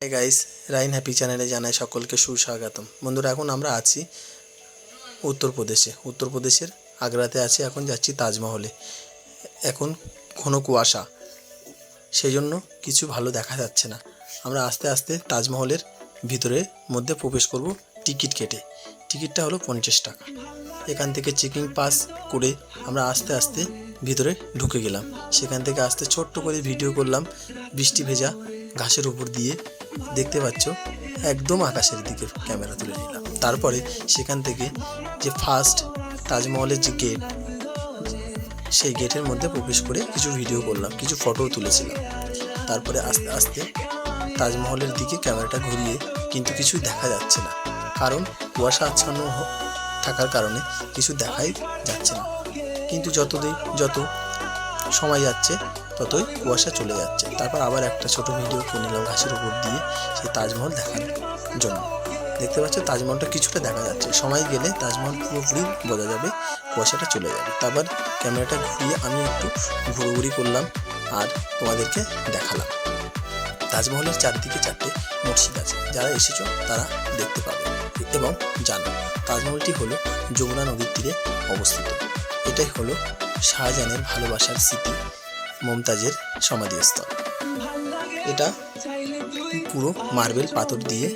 Hi guys, রাইন happy চ্যানেলে জানাই সকলকে সুস্বাগতম। বন্ধুরা, এখন আমরা আছি উত্তরপ্রদেশের আগ্রাতে আছি। এখন যাচ্ছি তাজমহলে। এখন ঘন কুয়াশা, সেই জন্য কিছু ভালো দেখা যাচ্ছে না। আমরা আস্তে আস্তে তাজমহলের ভিতরের মধ্যে প্রবেশ করব টিকিট কেটে। টিকিটটা হলো 50 টাকা। এখান থেকে চেকিং পাস করে আমরা আস্তে আস্তে ভিতরে ঢুকে গেলাম। সেখান থেকে আস্তে ছোট্ট করে ভিডিও করলাম। বৃষ্টি ভেজা ঘাসের উপর দিয়ে দেখতে পাচ্ছ, একদম আকাশের দিকে ক্যামেরা তুলে নিলাম। তারপরে সেখান থেকে যে ফার্স্ট তাজমহলের যে গেট, সেই গেটের মধ্যে প্রবেশ করে কিছু ভিডিও করলাম, কিছু ফটোও তুলেছিলাম। তারপরে আস্তে আস্তে তাজমহলের দিকে ক্যামেরাটা ঘুরিয়ে, কিন্তু কিছুই দেখা যাচ্ছে না, কারণ কুয়াশা আচ্ছন্ন থাকার কারণে কিছু দেখাই যাচ্ছে না। কিন্তু যত সময় যাচ্ছে ততই কুয়াশা চলে যাচ্ছে। তারপর আবার একটা ছোট ভিডিও করে নিলাম ঘাসের উপর দিয়ে, সেই তাজমহল দেখার জন্য। দেখতে পাচ্ছ তাজমহলটা কিছুটা দেখা যাচ্ছে। সময় গেলে তাজমহল পুরোপুরি বোঝা যাবে, কুয়াশাটা চলে যাবে। তারপর ক্যামেরাটা ঘুরিয়ে আমি একটু ঘুরোঘুরি করলাম আর তোমাদেরকে দেখালাম। তাজমহলের চারদিকে 4টে মসজিদ আছে, যারা এসেছো তারা দেখতে পাবে এবং জানো। তাজমহলটি হলো যমুনা নদীর তীরে অবস্থিত। এটাই হলো শাহজাহানের ভালোবাসার স্মৃতি, মমতাজের সমাধিস্থল। এটা পুরো মার্বেল পাথর দিয়ে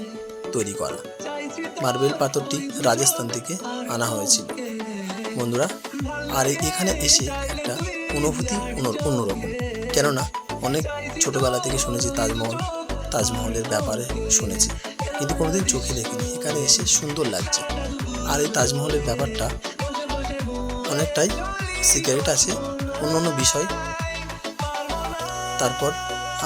তৈরি করা। মার্বেল পাথরটি রাজস্থান থেকে আনা হয়েছিল বন্ধুরা। আর এখানে এসে একটা অনুভূতি অন্যরকম। কেননা অনেক ছোটোবেলা থেকে শুনেছি তাজমহলের ব্যাপারে শুনেছি, কিন্তু কোনোদিন চোখে দেখিনি। এখানে এসে সুন্দর লাগছে। আর এই তাজমহলের ব্যাপারটা অনেকটাই সিক্রেট আছে, অন্য বিষয়। তারপর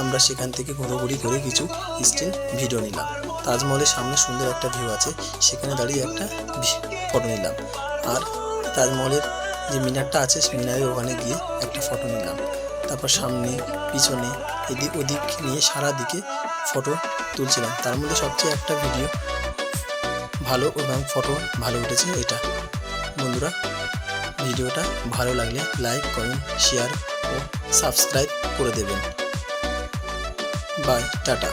আমরা সেখান থেকে ঘোরাঘুরি করে কিছু স্টিল ভিডিও নিলাম। তাজমহলের সামনে সুন্দর একটা ভিউ আছে, সেখানে দাঁড়িয়ে একটা ফটো নিলাম। আর তাজমহলের যে মিনারটা আছে, সেই মিনারের ওখানে গিয়ে একটা ফটো নিলাম। তারপর সামনে পিছনে এদিক ওদিক নিয়ে সারা দিকে ফটো তুলছিলাম। তার মধ্যে সবচেয়ে একটা ভিডিও ভালো এবং ফটো ভালো উঠেছে এটা। বন্ধুরা, ভিডিওটা ভালো লাগলে লাইক, কমেন্ট, শেয়ার ও সাবস্ক্রাইব করে দেবেন। Bye, tata.